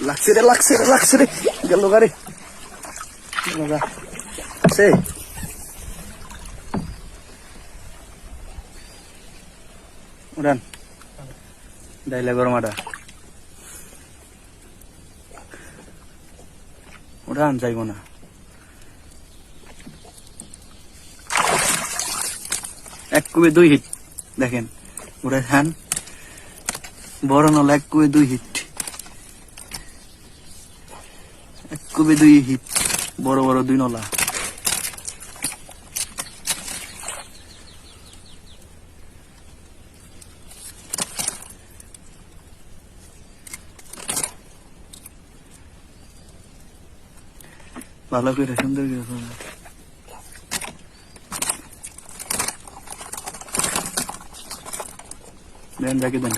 লাগছে রে গেল গাড়ি আছে উড়ান ডাইলে গরমাটা উড়ান যাইব না এক কুবে 2 হিট দেখেন উড়ে খান বড় নল এক কুবে 2 হিট এক কুবে 2 হিট বড় বড় 2 নলা ভালো করে সুন্দর করে দেন দেখে দেন